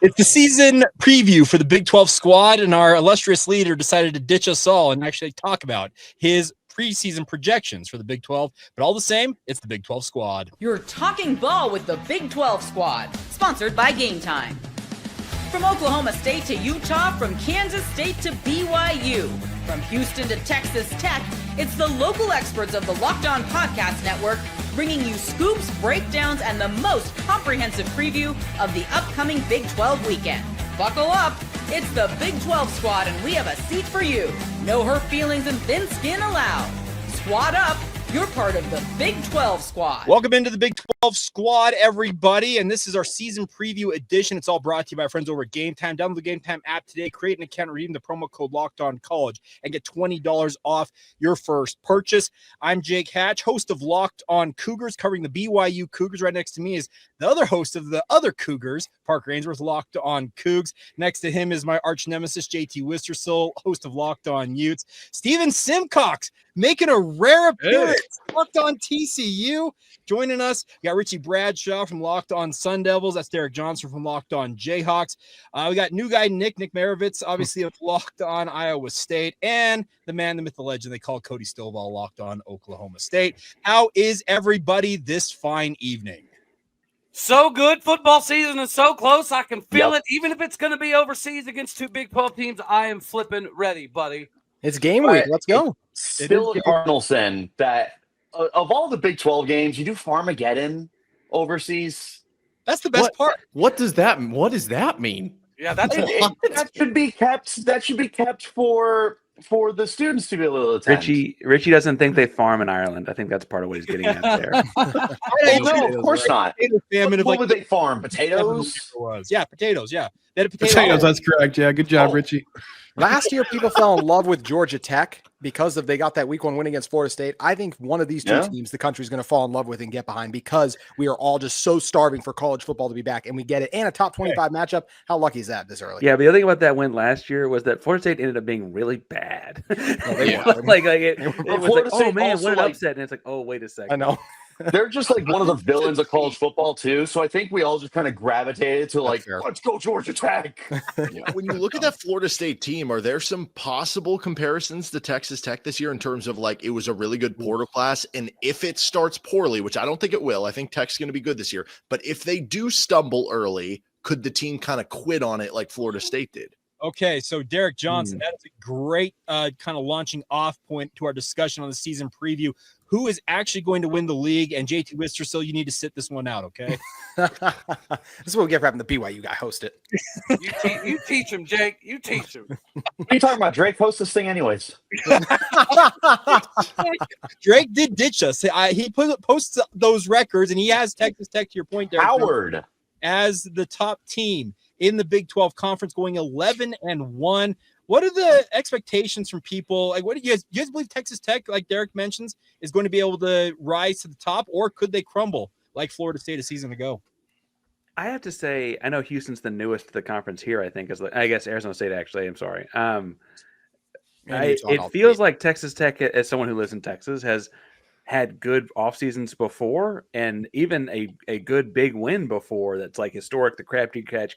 It's the season preview for the Big 12 squad, and our illustrious leader decided to ditch us all and actually talk about his preseason projections for the Big 12. But all the same, it's the Big 12 squad. You're talking ball with the Big 12 squad, sponsored by Game Time. From Oklahoma State to Utah, from Kansas State to BYU, from Houston to Texas Tech, it's the local experts of the Locked On Podcast Network bringing you scoops, breakdowns, and the most comprehensive preview of the upcoming Big 12 weekend. Buckle up, it's the Big 12 squad, and we have a seat for you. No hurt feelings and thin skin allowed. Squad up. You're part of the Big 12 squad. Welcome into the Big 12 squad, everybody. And this is our season preview edition. It's all brought to you by our friends over at Game Time. Download the Game Time app today. Create an account, redeem the promo code LOCKEDONCollege, and get $20 off your first purchase. I'm Jake Hatch, host of Locked On Cougars, covering the BYU Cougars. Right next to me is the other host of the other Cougars, Parker Ainsworth, Locked On Cougs. Next to him is my arch nemesis, JT Wistersill, host of Locked On Utes. Steven Simcox, making a rare appearance. Locked On TCU. Joining us, we got Richie Bradshaw from Locked On Sun Devils. That's Derek Johnson from Locked On Jayhawks. We got new guy Nick Maravitz, obviously of Locked On Iowa State, and the man, the myth, the legend they call Cody Stovall, Locked On Oklahoma State. How is everybody this fine evening? So good. Football season is so close. I can feel it. Even if it's going to be overseas against two Big 12 teams, I am flipping ready, buddy. It's game week. Let's go. Still a Cardinals then that of all the Big 12 games, you do Farmageddon overseas. That's the best part. What does that mean? Yeah, that should be kept. That should be kept for the students to be able to attend. Richie doesn't think they farm in Ireland. I think that's part of what he's getting at there. No, of course not. What would they farm? Potatoes? Yeah, potatoes. Yeah, they had potatoes. That's correct. Yeah, good job, Richie. Last year, people fell in love with Georgia Tech because they got that week 1 win against Florida State. I think one of these two teams the country's going to fall in love with and get behind because we are all just so starving for college football to be back, and we get it. And a top 25 matchup. How lucky is that this early? Yeah, but the other thing about that win last year was that Florida State ended up being really bad. It was like, oh man, what an upset! And it's like, oh wait a second. I know. They're just like one of the villains of college football too. So I think we all just kind of gravitated to like, let's go Georgia Tech. When you look at that Florida State team, are there some possible comparisons to Texas Tech this year in terms of like it was a really good portal class? And if it starts poorly, which I don't think it will, I think Tech's going to be good this year. But if they do stumble early, could the team kind of quit on it like Florida State did? Okay, so Derek Johnson, that is a great kind of launching off point to our discussion on the season preview. Who is actually going to win the league? And JT Wistersill, you need to sit this one out, okay? This is what we get for having the BYU guy host it. You teach him, Jake. You teach him. What are you talking about? Drake hosts this thing anyways. Drake did ditch us. He posts those records, and he has Texas Tech, to your point, Derek, Howard, as the top team in the Big 12 conference, going 11-1. What are the expectations from people? Like, what do you guys believe Texas Tech, like Derek mentions, is going to be able to rise to the top, or could they crumble like Florida State a season ago? I have to say, I know Houston's the newest to the conference here. I think I guess Arizona State actually. I'm sorry. It feels like Texas Tech, as someone who lives in Texas, has had good off seasons before, and even a good big win before. That's like historic, the Crabtree catch,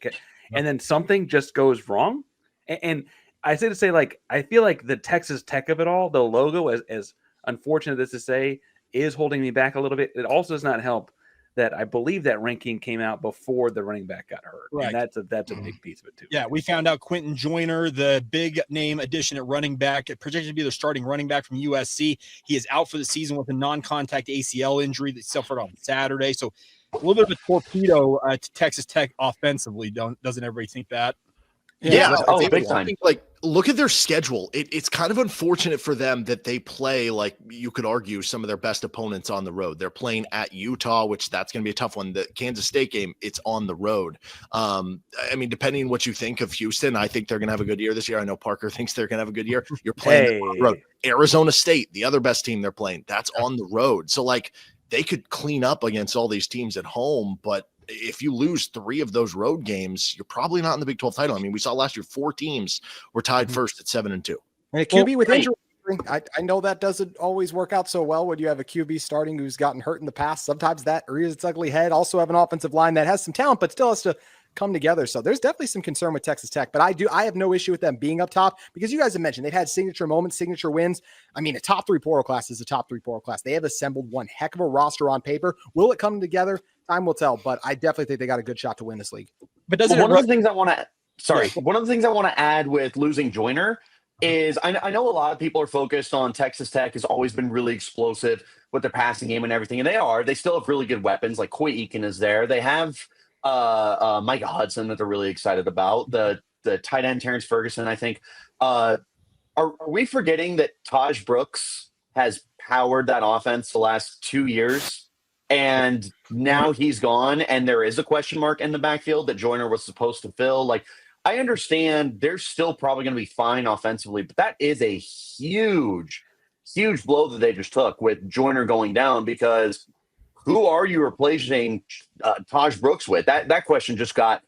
and then something just goes wrong, and I say to say, like, I feel like the Texas Tech of it all, the logo, as unfortunate as to say, is holding me back a little bit. It also does not help that I believe that ranking came out before the running back got hurt. Right. And that's a big piece of it too. Yeah, we found out Quentin Joyner, the big name addition at running back, projected to be the starting running back from USC. He is out for the season with a non-contact ACL injury that he suffered on Saturday. So a little bit of a torpedo to Texas Tech offensively. Doesn't everybody think that? Yeah, big time. I think, like, look at their schedule. It's kind of unfortunate for them that they play, like, you could argue, some of their best opponents on the road. They're playing at Utah, which that's going to be a tough one. The Kansas State game, it's on the road. I mean, depending on what you think of Houston, I think they're going to have a good year this year. I know Parker thinks they're going to have a good year. You're playing on the road. Arizona State, the other best team they're playing, that's on the road. So, like, they could clean up against all these teams at home, but if you lose 3 of those road games, you're probably not in the Big 12 title. I mean, we saw last year 4 teams were tied first at 7-2. And a QB with injury, I know that doesn't always work out so well when you have a QB starting who's gotten hurt in the past. Sometimes that rears its ugly head. Also have an offensive line that has some talent, but still has to come together. So there's definitely some concern with Texas Tech, but I have no issue with them being up top because you guys have mentioned they've had signature moments, signature wins. I mean, a top 3 portal class is a top 3 portal class. They have assembled one heck of a roster on paper. Will it come together? Time will tell, but I definitely think they got a good shot to win this league. But doesn't one of the things I want to add with losing Joyner is I know a lot of people are focused on Texas Tech has always been really explosive with their passing game and everything, and they still have really good weapons. Like Coy Eakin is there. They have Micah Hudson that they're really excited about. The tight end Terrence Ferguson, I think. Are we forgetting that Taj Brooks has powered that offense the last 2 years, and now he's gone, and there is a question mark in the backfield that Joyner was supposed to fill? Like, I understand they're still probably going to be fine offensively, but that is a huge blow that they just took with Joyner going down, because who are you replacing Taj Brooks with? That question just got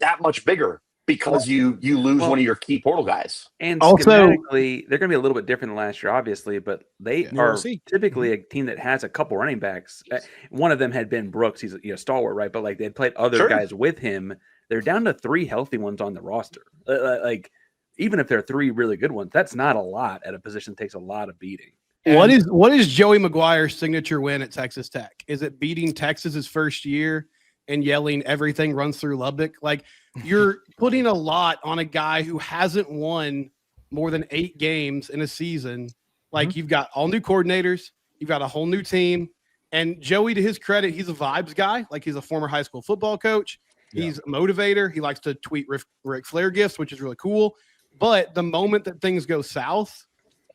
that much bigger because you lose one of your key portal guys. And schematically, they're going to be a little bit different than last year, obviously, but they are typically a team that has a couple running backs. One of them had been Brooks. He's a stalwart, right? But like they played other guys with him. They're down to 3 healthy ones on the roster. Like, even if there are 3 really good ones, that's not a lot at a position that takes a lot of beating. And what is Joey McGuire's signature win at Texas Tech? Is it beating Texas's first year and yelling everything runs through Lubbock? Like, you're putting a lot on a guy who hasn't won more than 8 games in a season. Like, you've got all new coordinators, you've got a whole new team, and Joey, to his credit, he's a vibes guy. Like, he's a former high school football coach. He's a motivator. He likes to tweet Ric Flair gifts, which is really cool. But the moment that things go south,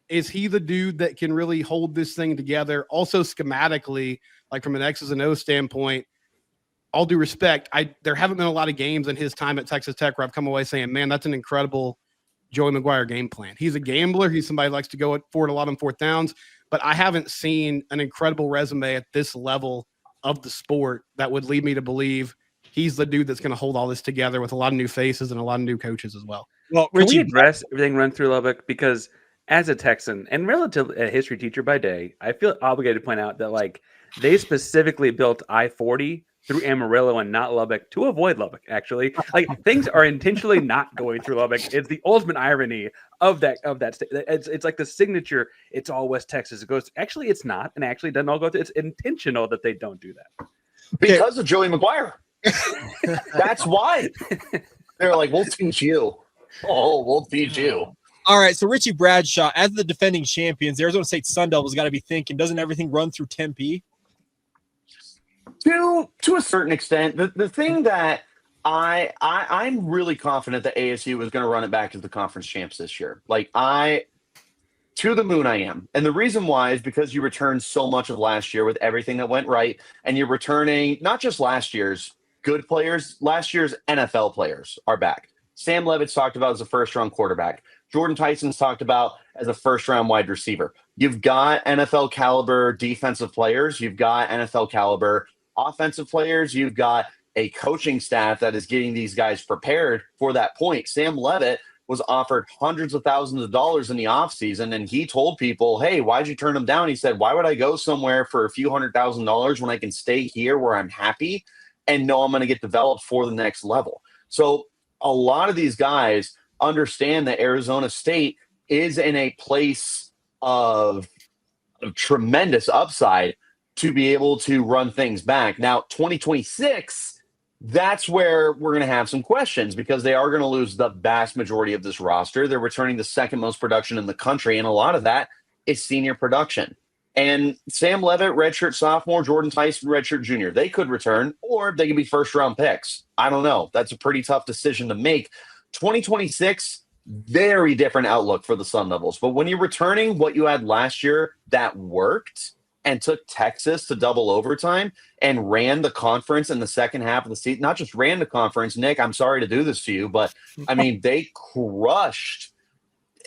is he the dude that can really hold this thing together? Also, schematically, like from an X's and O's standpoint, all due respect, there haven't been a lot of games in his time at Texas Tech where I've come away saying, man, that's an incredible Joey McGuire game plan. He's a gambler. He's somebody who likes to go for it a lot on 4th downs. But I haven't seen an incredible resume at this level of the sport that would lead me to believe he's the dude that's going to hold all this together with a lot of new faces and a lot of new coaches as well. Well, can we address everything run through Lubbock? Because as a Texan and relatively a history teacher by day, I feel obligated to point out that like they specifically built I-40 through Amarillo and not Lubbock to avoid Lubbock. Actually, like things are intentionally not going through Lubbock. It's the ultimate irony of that state. It's like the signature. It's all West Texas. It goes. Actually, it's not, and actually doesn't all go through. It's intentional that they don't do that because of Joey McGuire. That's why they're like, we'll teach you. Oh, we'll teach you. All right, so Richie Bradshaw, as the defending champions, the Arizona State Sun Devils got to be thinking, doesn't everything run through Tempe? To a certain extent, the thing that I'm really confident that ASU is going to run it back as the conference champs this year. Like to the moon I am. And the reason why is because you returned so much of last year with everything that went right, and you're returning not just last year's good players, last year's NFL players are back. Sam Levitt's talked about as a first-round quarterback. Jordan Tyson's talked about as a first-round wide receiver. You've got NFL caliber defensive players. You've got NFL caliber offensive players. You've got a coaching staff that is getting these guys prepared for that point. Sam Levitt was offered hundreds of thousands of dollars in the offseason, and he told people, hey, why'd you turn him down? He said, why would I go somewhere for a few $100,000 when I can stay here where I'm happy and know I'm going to get developed for the next level? So a lot of these guys understand that Arizona State is in a place of tremendous upside to be able to run things back. Now, 2026, that's where we're going to have some questions because they are going to lose the vast majority of this roster. They're returning the second most production in the country, and a lot of that is senior production. And Sam Levitt, redshirt sophomore, Jordan Tyson, redshirt junior, they could return, or they could be first-round picks. I don't know. That's a pretty tough decision to make. 2026, very different outlook for the Sun Devils. But when you're returning what you had last year that worked and took Texas to double overtime and ran the conference in the second half of the season, not just ran the conference, Nick, I'm sorry to do this to you, but I mean, they crushed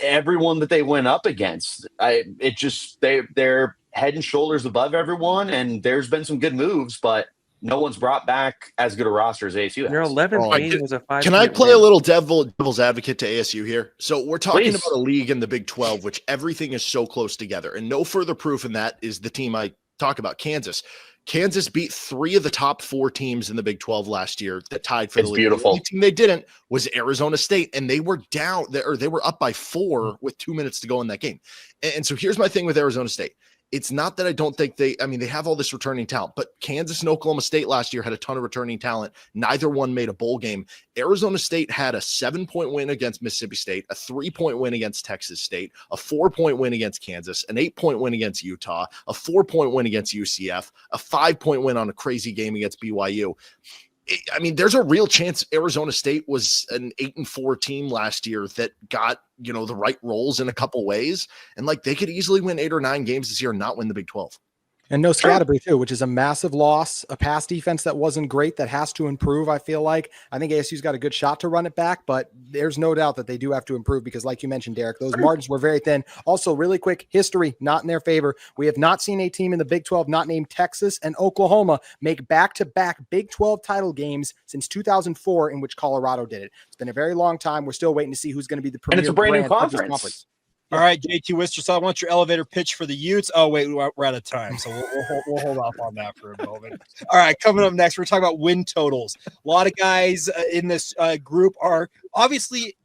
everyone that they went up against. They're head and shoulders above everyone, and there's been some good moves, but no one's brought back as good a roster as ASU has. Their 11th game was a 5. Can I play a little devil's advocate to ASU here? So we're talking about a league in the Big 12, which everything is so close together, and no further proof in that is the team I talk about Kansas. Kansas beat 3 of the top 4 teams in the Big 12 last year that tied for the lead. Beautiful. The only team they didn't was Arizona State, and they were down, or they were up by 4 with 2 minutes to go in that game. And so here's my thing with Arizona State. It's not that I don't think they have all this returning talent, but Kansas and Oklahoma State last year had a ton of returning talent. Neither one made a bowl game. Arizona State had a 7-point win against Mississippi State, a 3-point win against Texas State, a 4-point win against Kansas, an 8-point win against Utah, a 4-point win against UCF, a 5-point win on a crazy game against BYU. There's a real chance Arizona State was an 8-4 team last year that got, the right roles in a couple ways. And they could easily win 8 or 9 games this year and not win the Big 12. And no Scatterby too, which is a massive loss, a pass defense that wasn't great, that has to improve. I feel like I think ASU's got a good shot to run it back, but there's no doubt that they do have to improve because like you mentioned, Derek, those margins were very thin. Also, really quick history, not in their favor. We have not seen a team in the Big 12 not named Texas and Oklahoma make back-to-back Big 12 title games since 2004 in which Colorado did it. It's been a very long time. We're still waiting to see who's going to be the premier. And it's a brand new of this conference. All right, JT Wister, so I want your elevator pitch for the Utes. Oh, wait, we're out of time, so we'll hold off on that for a moment. All right, coming up next, we're talking about win totals. A lot of guys in this group are obviously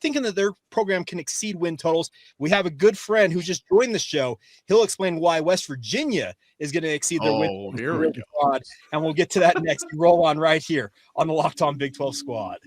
thinking that their program can exceed win totals. We have a good friend who just joined the show. He'll explain why West Virginia is going to exceed their win totals. Here we go. And we'll get to that next. Roll on right here on the Locked On Big 12 Squad.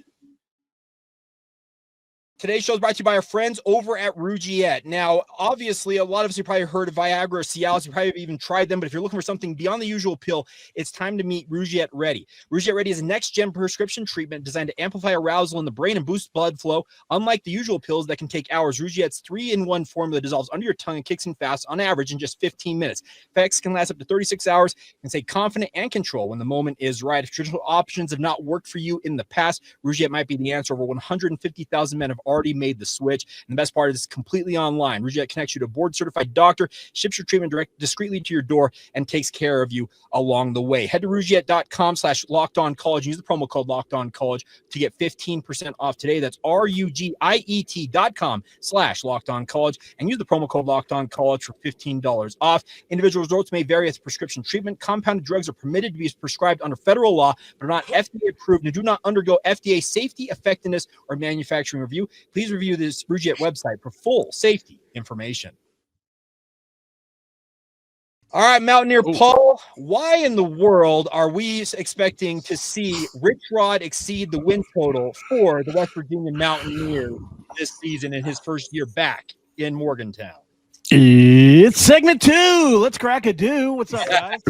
Today's show is brought to you by our friends over at Rougiette. Now, obviously, a lot of us have probably heard of Viagra or Cialis. You probably have even tried them, but if you're looking for something beyond the usual pill, it's time to meet Rougiette Ready. Rougiette Ready is a next-gen prescription treatment designed to amplify arousal in the brain and boost blood flow. Unlike the usual pills that can take hours, Rougiette's 3-in-1 formula dissolves under your tongue and kicks in fast, on average, in just 15 minutes. Effects can last up to 36 hours and stay confident and control when the moment is right. If traditional options have not worked for you in the past, Rougiette might be the answer. Over 150,000 men have already made the switch. And the best part is it's completely online. Rougiette connects you to a board-certified doctor, ships your treatment discreetly to your door, and takes care of you along the way. Head to Rougiette.com/LockedOnCollege. Use the promo code LockedOnCollege to get 15% off today. That's RUGIET.com/LockedOnCollege and use the promo code LockedOnCollege for $15 off. Individual results may vary as prescription treatment. Compounded drugs are permitted to be prescribed under federal law, but are not FDA approved and do not undergo FDA safety, effectiveness, or manufacturing review. Please review this Rougiette website for full safety information. All right, Mountaineer Paul, why in the world are we expecting to see Rich Rod exceed the win total for the West Virginia Mountaineers this season in his first year back in Morgantown? It's segment 2. Let's crack a do. What's up, guys?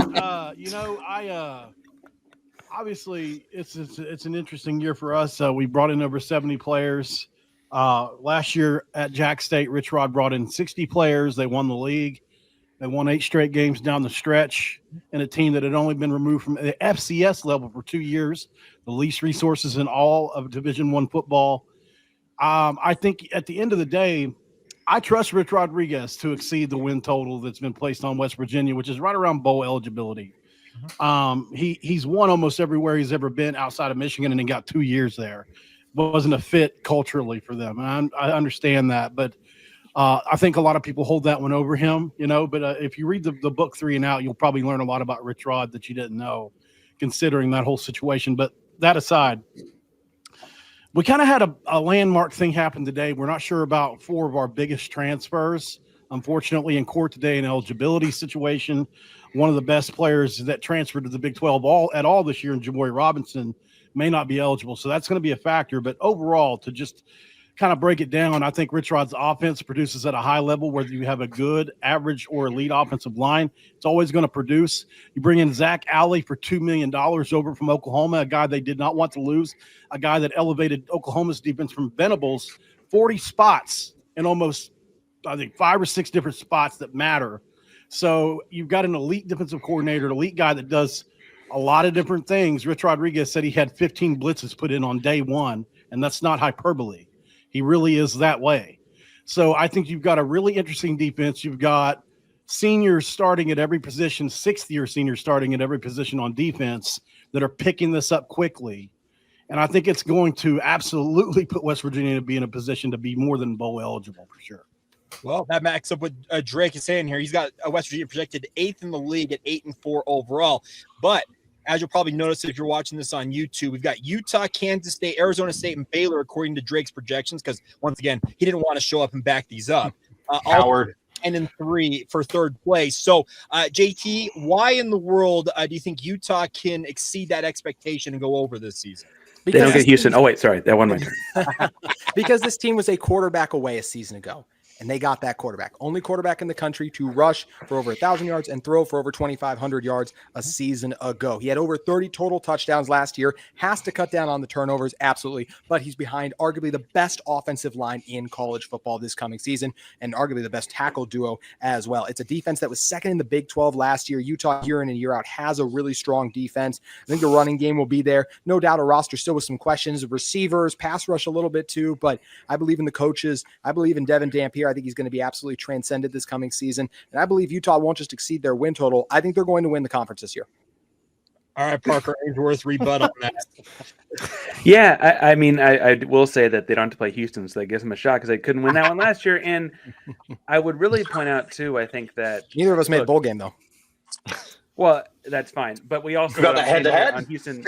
Obviously it's an interesting year for us. We brought in over 70 players. Last year at Jack State, Rich Rod brought in 60 players. They won the league. They won 8 straight games down the stretch in a team that had only been removed from the FCS level for 2 years, the least resources in all of Division I football. I think at the end of the day, I trust Rich Rodriguez to exceed the win total that's been placed on West Virginia, which is right around bowl eligibility. He's won almost everywhere he's ever been outside of Michigan, and he got 2 years there. Wasn't a fit culturally for them. And I understand that, but I think a lot of people hold that one over him, but if you read the book 3 and Out, you'll probably learn a lot about Rich Rod that you didn't know, considering that whole situation. But that aside, we kind of had a landmark thing happen today. We're not sure about 4 of our biggest transfers. Unfortunately, in court today, an eligibility situation. One of the best players that transferred to the Big 12 all this year, in Jamoy Robinson, may not be eligible. So that's going to be a factor. But overall, to just kind of break it down, I think Rich Rod's offense produces at a high level, whether you have a good, average, or elite offensive line. It's always going to produce. You bring in Zach Alley for $2 million over from Oklahoma, a guy they did not want to lose, a guy that elevated Oklahoma's defense from Venables 40 spots in almost, I think, 5 or 6 different spots that matter. So you've got an elite defensive coordinator, an elite guy that does a lot of different things. Rich Rodriguez said he had 15 blitzes put in on day 1, and that's not hyperbole. He really is that way. So I think you've got a really interesting defense. You've got seniors starting at every position, 6th-year seniors starting at every position on defense that are picking this up quickly. And I think it's going to absolutely put West Virginia to be in a position to be more than bowl eligible for sure. Well, that backs up what Drake is saying here. He's got West Virginia projected 8th in the league at 8-4 overall. But as you'll probably notice if you're watching this on YouTube, we've got Utah, Kansas State, Arizona State, and Baylor according to Drake's projections because, once again, he didn't want to show up and back these up. Howard. 10-3 for third place. So, JT, why in the world do you think Utah can exceed that expectation and go over this season? They don't get Houston. Oh, wait, sorry. That one my turn. Because this team was a quarterback away a season ago. And they got that quarterback. Only quarterback in the country to rush for over 1,000 yards and throw for over 2,500 yards a season ago. He had over 30 total touchdowns last year. Has to cut down on the turnovers, absolutely. But he's behind arguably the best offensive line in college football this coming season and arguably the best tackle duo as well. It's a defense that was second in the Big 12 last year. Utah, year in and year out, has a really strong defense. I think the running game will be there. No doubt a roster still with some questions. Receivers, pass rush a little bit too. But I believe in the coaches. I believe in Devin Dampier. I think he's going to be absolutely transcended this coming season. And I believe Utah won't just exceed their win total. I think they're going to win the conference this year. All right, Parker Ainsworth, rebut on that. Yeah, I mean, I will say that they don't have to play Houston, so that gives them a shot because they couldn't win that one last year. And I would really point out, too, I think that neither of us made a bowl game, though. Well, that's fine. But we also got the head-to-head on Houston.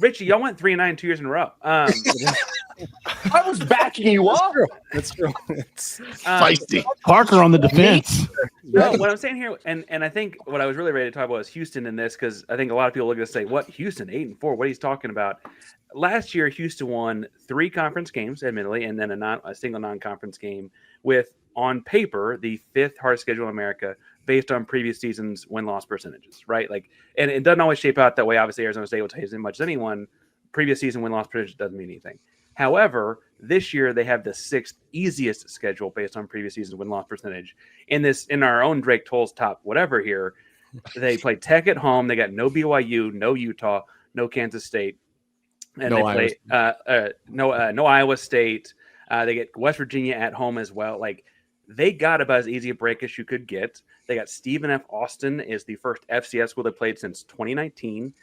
Richie, y'all went 3-9 2 years in a row. I was backing you up. That's true. Feisty. Parker on the defense. No, what I'm saying here, and I think what I was really ready to talk about was Houston in this because I think a lot of people are going to say, what, Houston, 8-4, what he's talking about. Last year, Houston won 3 conference games, admittedly, and then a single non-conference game with, on paper, the 5th hardest schedule in America based on previous seasons' win-loss percentages, right? Like, and it doesn't always shape out that way. Obviously, Arizona State will tell you as much as anyone. Previous season win-loss percentage doesn't mean anything. However, this year they have the 6th easiest schedule based on previous season's win-loss percentage. In our own Drake Toll's top whatever here, they play Tech at home. They got no BYU, no Utah, no Kansas State, and no Iowa State. They get West Virginia at home as well. Like, they got about as easy a break as you could get. They got Stephen F. Austin is the first FCS school they played since 2019.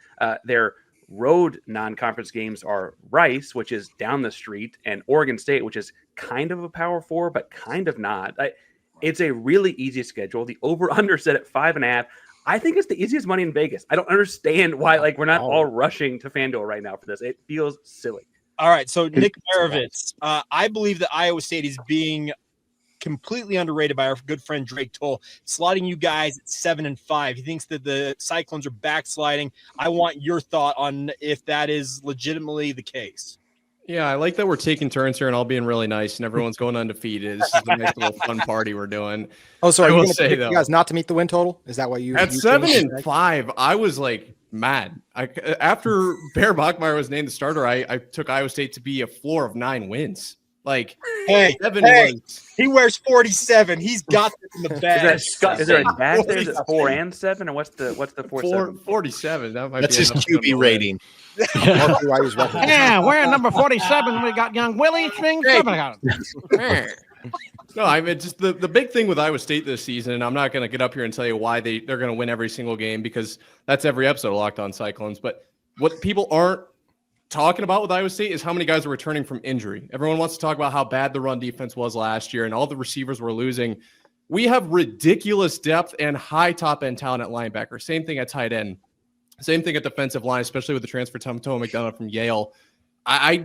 Their road non-conference games are Rice, which is down the street, and Oregon State, which is kind of a Power 4, but kind of not. It's a really easy schedule. The over-under set at 5.5. I think it's the easiest money in Vegas. I don't understand why we're not all rushing to FanDuel right now for this. It feels silly. All right, so Nick Maravitz, I believe that Iowa State is being completely underrated by our good friend Drake Toll, slotting you guys at 7-5. He thinks that the Cyclones are backsliding. I want your thought on if that is legitimately the case. Yeah, I like that we're taking turns here and all being really nice and everyone's going undefeated. This is a nice little fun party we're doing. Oh, so are you going to say, pick you guys not to meet the win total? Is that why you at 7-5? I was mad. After Bear Bachmeier was named the starter, I took Iowa State to be a floor of 9 wins. He wears 47. He's got this in the bag. Is there a dash there? Is it 4 and 7, or what's the 4-7? 47. That's his QB rating. Yeah, we're number 47. We got young Willie things. No, I mean, just the big thing with Iowa State this season, and I'm not going to get up here and tell you why they're going to win every single game because that's every episode of Locked On Cyclones. But what people aren't talking about with Iowa State is how many guys are returning from injury. Everyone wants to talk about how bad the run defense was last year and all the receivers were losing. We have ridiculous depth and high top-end talent at linebacker. Same thing at tight end. Same thing at defensive line, especially with the transfer Tomo McDonough from Yale. I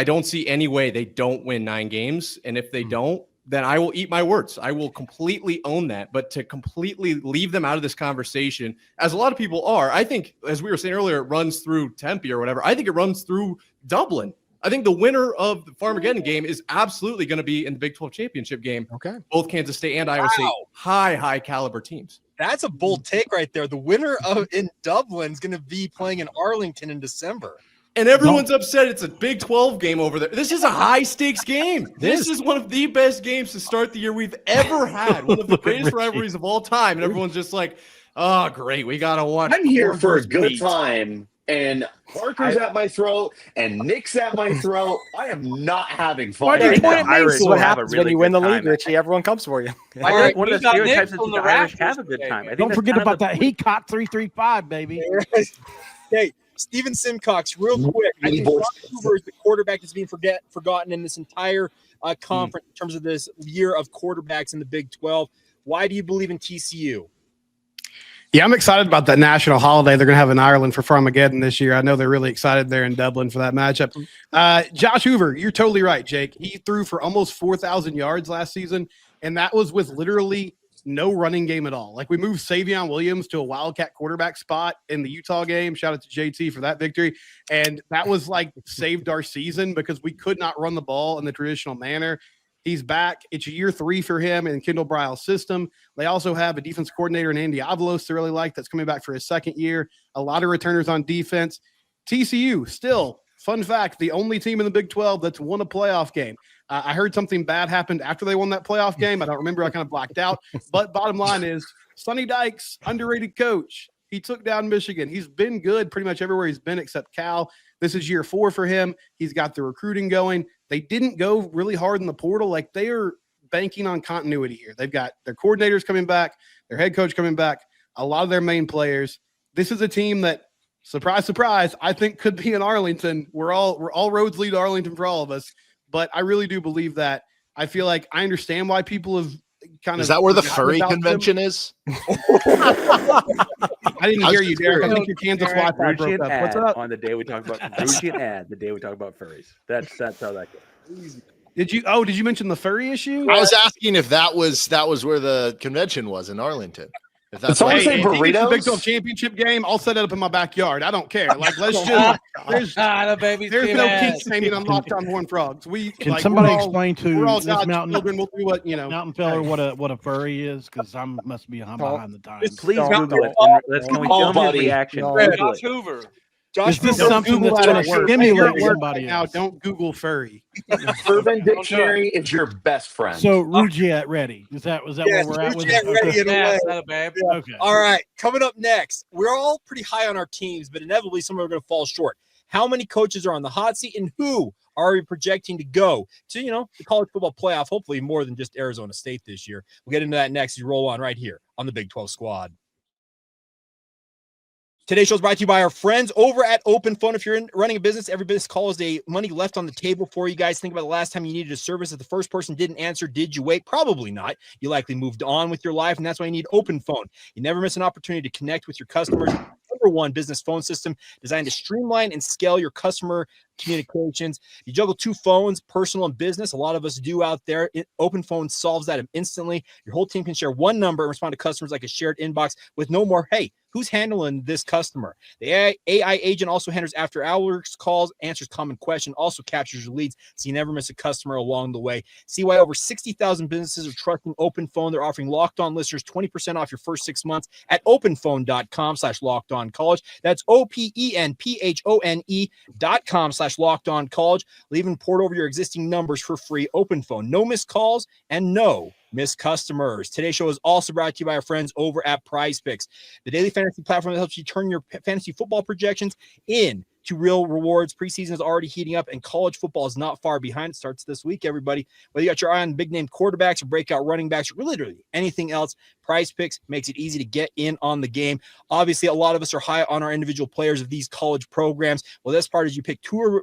don't see any way they don't win 9 games. And if they don't, then I will eat my words. I will completely own that. But to completely leave them out of this conversation, as a lot of people are, I think, as we were saying earlier, it runs through Tempe or whatever. I think it runs through Dublin. I think the winner of the Farmageddon game is absolutely going to be in the Big 12 championship game. Okay. Both Kansas State and Iowa State, high caliber teams. That's a bold take right there. The winner in Dublin is going to be playing in Arlington in December. And everyone's upset it's a Big 12 game over there. This is a high-stakes game. This is one of the best games to start the year we've ever had. One of the greatest rivalries of all time. And everyone's just like, oh, great, we got to watch. I'm here for a good time. And Parker's at my throat, and Nick's at my throat. I am not having fun. What happens when you win the league, Richie? Everyone comes for you. I think one of the stereotypes is the Irish have a good time. Don't forget about that. He caught 335, baby. Hey, Steven Simcox, real quick. I think Josh Hoover is the quarterback that's being forgotten in this entire conference in terms of this year of quarterbacks in the Big 12. Why do you believe in TCU? Yeah, I'm excited about that national holiday they're going to have in Ireland for Farmageddon this year. I know they're really excited there in Dublin for that matchup. Josh Hoover, you're totally right, Jake. He threw for almost 4,000 yards last season, and that was with literally no running game at all. Like, we moved Savion Williams to a Wildcat quarterback spot in the Utah game. Shout out to JT for that victory. And that was like saved our season because we could not run the ball in the traditional manner. He's back. It's year 3 for him in Kendall Bryle's system. They also have a defense coordinator in Andy Avalos to really like that's coming back for his second year. A lot of returners on defense. TCU, still, fun fact, the only team in the Big 12 that's won a playoff game. I heard something bad happened after they won that playoff game. I don't remember. I kind of blacked out. But bottom line is, Sonny Dykes, underrated coach. He took down Michigan. He's been good pretty much everywhere he's been except Cal. This is year 4 for him. He's got the recruiting going. They didn't go really hard in the portal. Like, they are banking on continuity here. They've got their coordinators coming back, their head coach coming back, a lot of their main players. This is a team that, surprise, surprise, I think could be in Arlington. We're all roads lead to Arlington for all of us. But I really do believe that. I feel like I understand why people have kind of. Is that where the furry convention is? I didn't hear you, Derek. I think your Kansas Wi-Fi broke up. What's up? On the day we talk about the day we talk about furries. That's how that goes. Did you mention the furry issue? I was asking if that was where the convention was in Arlington. If that's Someone right. say burritos? The Big 12 championship game, I'll set it up in my backyard. I don't care. Like, let's just there's no kinks hanging on Locked On Horned Frogs. Can somebody explain to this God's mountain children? We'll do what mountain feller what a furry is, because I must be behind the times. Please Google it. Can we film his reaction? Josh Hoover. Is this something that's going to stimulate somebody now? else? Don't Google furry. Urban Dictionary is your best friend. So Rugiet ready? Was that where we're at with it? Ready in a way. Babe. Okay. All right, coming up next, we're all pretty high on our teams, but inevitably some are going to fall short. How many coaches are on the hot seat, and who are we projecting to go to, the college football playoff, hopefully more than just Arizona State this year? We'll get into that next as you roll on right here on the Big 12 Squad. Today's show is brought to you by our friends over at Open Phone. If you're running a business, every business call is a money left on the table for you guys. Think about the last time you needed a service. If the first person didn't answer, did you wait? Probably not. You likely moved on with your life, and that's why you need Open Phone. You never miss an opportunity to connect with your customers. #1 business phone system designed to streamline and scale your customer communications. You juggle 2 phones, personal and business. A lot of us do out there. Open Phone solves that instantly. Your whole team can share one number and respond to customers like a shared inbox with no more, hey, who's handling this customer? The AI agent also handles after hours calls, answers common questions, also captures your leads so you never miss a customer along the way. See why over 60,000 businesses are trusting Open Phone. They're offering Locked On listeners 20% off your first 6 months at openphone.com/lockedoncollege. That's openphone.com/lockedoncollege. We'll even port over your existing numbers for free. Open Phone. No missed calls and no missed customers. Today's show is also brought to you by our friends over at PrizePicks, the daily fantasy platform that helps you turn your fantasy football projections into real rewards. Preseason is already heating up, and college football is not far behind. It starts this week, everybody. Whether you got your eye on big-name quarterbacks or breakout running backs or literally anything else, PrizePicks makes it easy to get in on the game. Obviously, a lot of us are high on our individual players of these college programs. Well, this part is you pick 2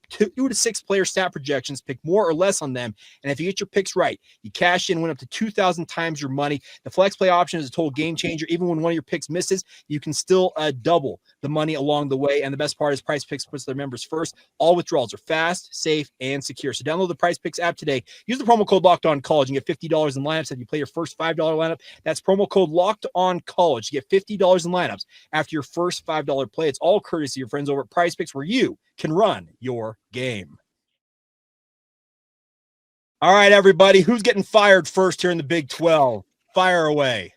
to 6 player stat projections, pick more or less on them, and if you get your picks right, you cash in, win up to 2,000 times your money. The flex play option is a total game changer. Even when one of your picks misses, you can still double the money along the way, and the best part is PrizePicks puts their members first. All withdrawals are fast, safe, and secure. So download the PrizePicks app today. Use the promo code LOCKEDONCollege and get $50 in lineups if you play your first $5 lineup. That's promo code LOCKEDONCollege to get $50 in lineups after your first $5 play. It's all courtesy of your friends over at PrizePicks, where you can run your game. All right, everybody, who's getting fired first here in the Big 12? Fire away.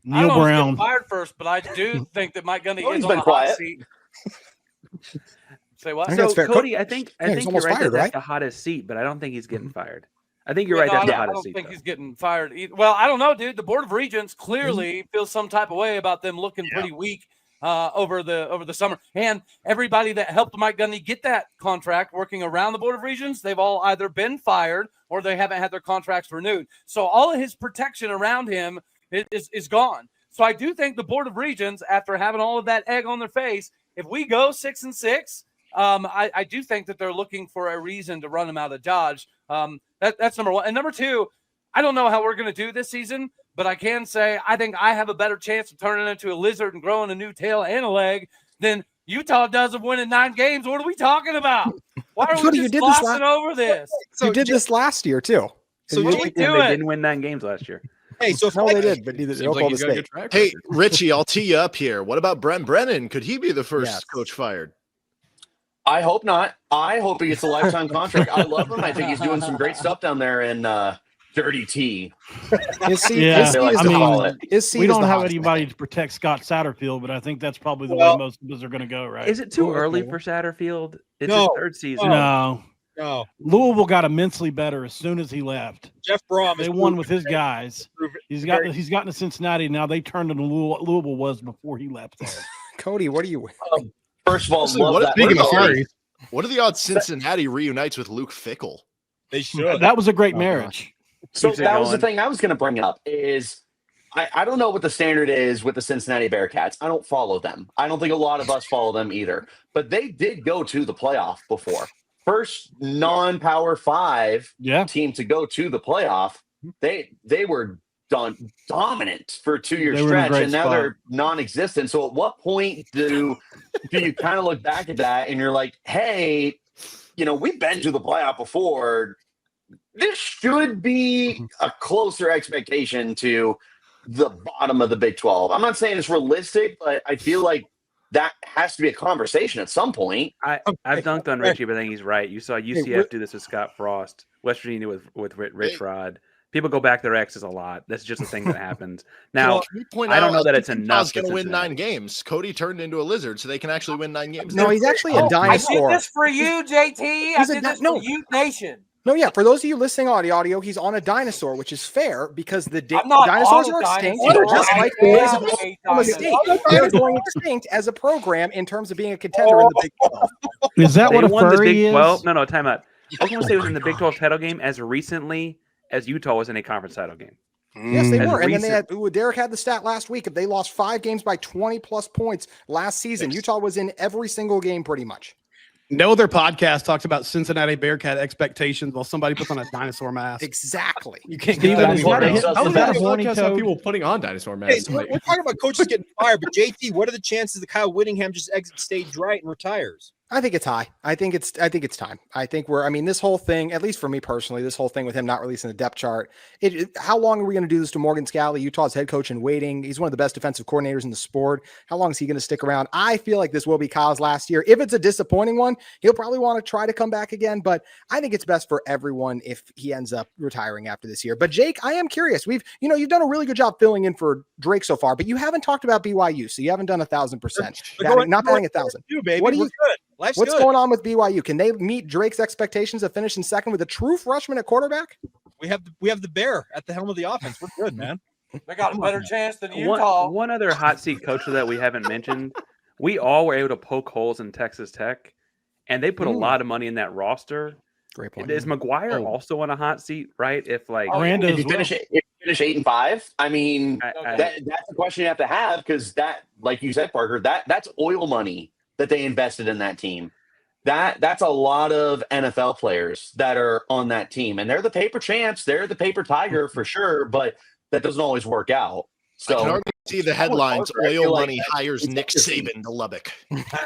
Neil Brown. Fired first, but I do think that Mike Gundy is been on the quiet. hot seat. Say what? I think that's fair. Cody, I think he's you're almost right. fired, That's right? the hottest seat, but I don't think he's getting fired. I think you're right. That's the hottest seat. I don't think he's getting fired either. Well, I don't know, dude. The Board of Regents clearly feels some type of way about them looking pretty weak over the summer. And everybody that helped Mike Gundy get that contract working around the Board of Regents, they've all either been fired or they haven't had their contracts renewed. So all of his protection around him is gone. So I do think the Board of Regents, after having all of that egg on their face, if we go 6-6, I do think that they're looking for a reason to run him out of Dodge. That's number one. And number two, I don't know how we're going to do this season, but I can say I think I have a better chance of turning into a lizard and growing a new tail and a leg than Utah does of winning 9 games. What are we talking about? Why are we just glossing over this? So you did this last year too. So what are we They doing? didn't win 9 games last year. Hey, so if No, they did, but neither did Oklahoma State. Hey, Richie, I'll tee you up here. What about Brent Brennan? Could he be the first coach fired? I hope not. I hope he gets a lifetime contract. I love him. I think he's doing some great stuff down there in Dirty T. His seat, Yeah, his seat is I the mean, hot- his seat we is don't the have hottest anybody thing. to protect Scott Satterfield, but I think that's probably the way most of us are going to go, right? Is it too early for Satterfield? It's No. his 3rd season. No. No, Louisville got immensely better as soon as he left. Jeff Brom. They won with his guys. He's gotten to Cincinnati. Now they turned into Louisville was before he left there. Cody, what are you? First of all, Honestly, love what- that. speaking of What furries, what are the odds Cincinnati reunites with Luke Fickell? They should. That was a great marriage. So Keeps it that was the going. thing I was going to bring up is I don't know what the standard is with the Cincinnati Bearcats. I don't follow them. I don't think a lot of us follow them either. But they did go to the playoff before. First non-Power 5 team to go to the playoff. They were dominant for a 2-year They were in a stretch, great and now spot. they're non-existent. So at what point do you kind of look back at that and you're like, hey, we've been to the playoff before. This should be a closer expectation to the bottom of the Big 12. I'm not saying it's realistic, but I feel like that has to be a conversation at some point. I've dunked on Richie, but I think he's right. You saw UCF do this with Scott Frost, West Virginia with Rich Rod. People go back their exes a lot. That's just a thing that happens. Now, I don't know that it's enough. Going to win 9 games. Cody turned into a lizard, so they can actually win 9 games. No, he's actually a dinosaur. I did this for you, JT. I did this for you, Nation. No, yeah. For those of you listening on the audio, he's on a dinosaur, which is fair because the I'm not dinosaurs on are a extinct, dinosaur. just like I boys am of a Oklahoma State. dinosaur. They're going extinct as a program in terms of being a contender in the Big 12. Is that what a won the furry Big is? 12. No, time out. Oklahoma State was in the Big 12 title game as recently as Utah was in a conference title game. Yes, they As were. And then recent- Derek had the stat last week. If they lost 5 games by 20+ points last season, Utah was in every single game pretty much. No other podcast talks about Cincinnati Bearcat expectations while somebody puts on a dinosaur mask. Exactly. You can't Steven, get that is that a anymore. hit- How is is that that a horny podcast have toad? people putting on dinosaur Hey, masks? so we're talking about coaches getting fired, but JT, what are the chances that Kyle Whittingham just exits stage right and retires? I think it's high. I think it's time. I think this whole thing, at least for me personally, this whole thing with him not releasing the depth chart. How long are we going to do this to Morgan Scalley, Utah's head coach in waiting? He's one of the best defensive coordinators in the sport. How long is he going to stick around? I feel like this will be Kyle's last year. If it's a disappointing one, he'll probably want to try to come back again, but I think it's best for everyone if he ends up retiring after this year. But Jake, I am curious. You've done a really good job filling in for Drake so far, but you haven't talked about BYU, so you haven't done 1,000%. Not batting 1,000. Baby. What do you? We're good. Life's What's good. going on with BYU? Can they meet Drake's expectations of finishing second with a true freshman at quarterback? We have the bear at the helm of the offense. We're good, man. They got a better chance than Utah. One other hot seat coach that we haven't mentioned. We all were able to poke holes in Texas Tech, and they put a lot of money in that roster. Great point. Is McGuire also on a hot seat, right? If If you finish 8-5, I mean, that's a question you have to have because that, like you said, Parker, that's oil money that they invested in that team. That's a lot of NFL players that are on that team, and they're the paper champs. They're the paper tiger for sure, but that doesn't always work out. So I can already see the headlines: I feel Oil like money hires Nick Saban to Lubbock.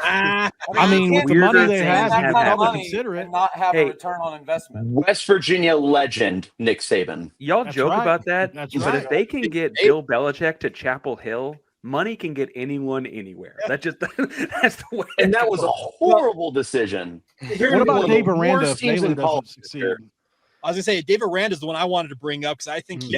I mean, with the money they have, you could probably consider it. And not have a return on investment. West Virginia legend Nick Saban. Y'all That's joke right. about that, That's but right. if they can get Bill Belichick to Chapel Hill, money can get anyone anywhere. That's the way. And that was a horrible decision. What about Dave Aranda if teams Baylor in doesn't college succeed? I was gonna say Dave Aranda is the one I wanted to bring up because I think he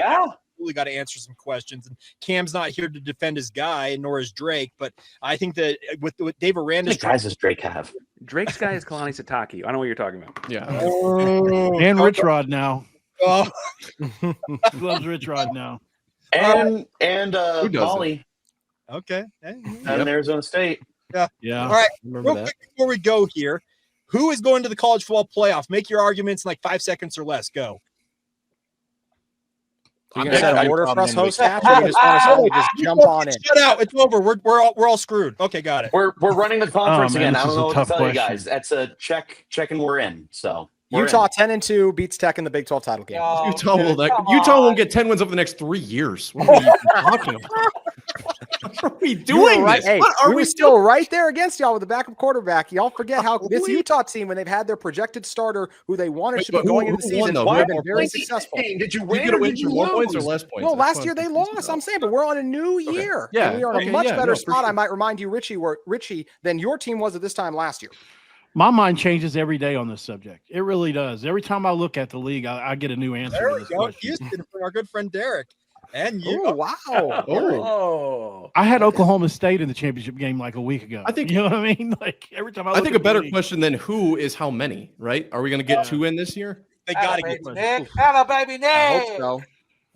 really got to answer some questions. And Cam's not here to defend his guy, nor is Drake. But I think that with Dave Aranda, What guys does Drake have? Drake's guy is Kalani Sitake. I don't know what you're talking about. Yeah. And Rich Rod now. Oh. Loves Rich Rod now. And Who doesn't? Molly Okay. in Arizona State. Yeah. All right. Remember Real that. quick before we go here, who is going to the college football playoff? Make your arguments in like 5 seconds or less. Go. You gonna set an order for us, host Hatch, or you just want us all to just jump on in? Shut out! It's over. We're all screwed. Okay, got it. We're running the conference man, again. I this don't is know a what to tough tell you question. guys. That's a check and we're in. So we're Utah 10-2 beats Tech in the Big 12 title game. Oh, Utah dude, come Utah on. won't get 10 wins over the next 3 years. What are we even talking about? What are we doing? Right. This? Hey, What are we we were still right there against y'all with the backup quarterback. Y'all forget how this Really? Utah team, when they've had their projected starter who they wanted Wait, to be but who- going into the who won, season, though? who Who have had been more very points? successful. Did you You win get a or win did for you more points or lose? less points? No, That's last what year I'm they confused lost. about. I'm saying, but we're on a new year. Yeah, And we are in okay, a much yeah, better no, for spot. I sure. might remind you, Richie, than your team was at this time last year. My mind changes every day on this subject. It really does. Every time I look at the league, I get a new answer There to we this go. question. Houston from our good friend Derek. And you. Oh, wow. Oh, I had Oklahoma State in the championship game like a week ago. I think- you know what I mean. Like every time I I look think at a better the league, question than who is how many, right? Are we going to get 2 in this year? They gotta Atta get. baby Nick. Atta baby Nick. I hope so.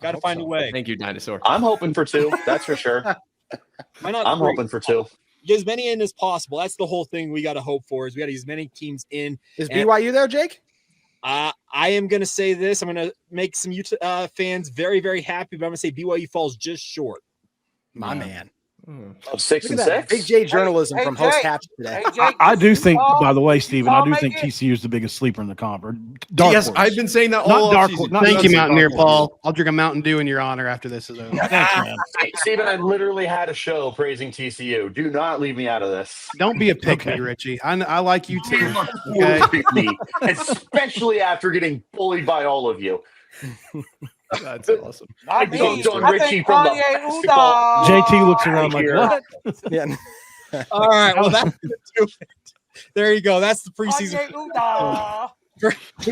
Gotta hope find so. a way. Thank you, Dinosaur. I'm hoping for 2. That's for sure. Why not? I'm 3? hoping for 2. Get as many in as possible. That's the whole thing we got to hope for. Is we got to get as many teams in. Is And- BYU there, Jake? I am going to say this. I'm going to make some Utah fans very, very happy, but I'm going to say BYU falls just short. My man. Of 6 Look and at that 6. Big J journalism Hey, from host Jake. Hatch today. Hey, Jake, I do this think, Utah- by the way, Steven, I Utah do make think it. TCU is the biggest sleeper in the conference. Dark Yes, horse. I've been saying that all Not dark offseason. horse, not- Thank you, That's Mountaineer dark horse. Paul. I'll drink a Mountain Dew in your honor after this is over. Thanks, man. Hey, Steven, I literally had a show praising TCU. Do not leave me out of this. Don't be a pick me, Okay. Richie. I like you too. Okay. Okay. Me, especially after getting bullied by all of you. That's awesome. Not me. Don't join I Richie think from the Kanye basketball. Uda. JT looks around like, Here. what? Yeah. All right. Well, that's gonna do it. There you go. That's the preseason. Kanye Uda.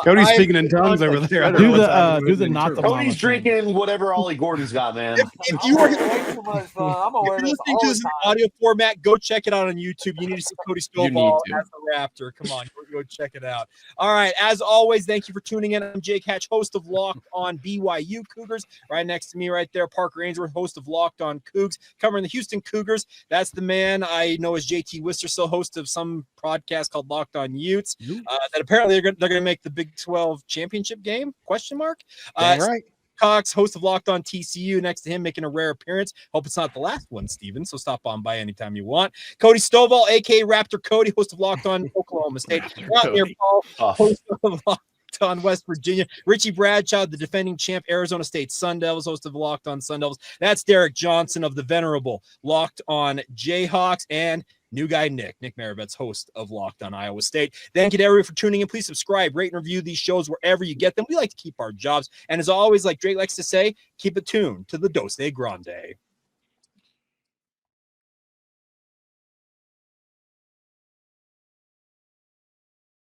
Cody's I- speaking in tongues over there. I don't Do know what's the happening do with the him. not the Cody's mama thing. drinking whatever Ollie Gordon's got, man. If you are I'm gonna way too much fun. I'm gonna If wear you're this listening all to the this in time. audio format, go check it out on YouTube. You need to see Cody You need Stovall to. as a Raptor. Come on, go check it out. All right. As always, thank you for tuning in. I'm Jake Hatch, host of Locked on BYU Cougars. Right next to me, right there, Parker Ainsworth, host of Locked on Cougs, covering the Houston Cougars. That's the man I know as JT Wistersill, host of some podcast called Locked on Utes. That apparently they're going to make the Big 12 championship game? Question mark. Dang right. Cox, host of Locked on TCU, next to him making a rare appearance. Hope it's not the last one, Steven, so stop on by anytime you want. Cody Stovall, aka Raptor Cody, host of Locked on Oklahoma State. Mountaineer Paul, host of Locked on West Virginia. Richie Bradshaw, the defending champ Arizona State Sun Devils, host of Locked on Sun Devils. That's Derek Johnson of the venerable Locked on Jayhawks, and new guy Nick Maribet's host of Locked on Iowa State. Thank you to everyone for tuning in. Please subscribe, rate, and review these shows wherever you get them. We like to keep our jobs. And as always, like Drake likes to say, keep it tuned to the Dos de Grande.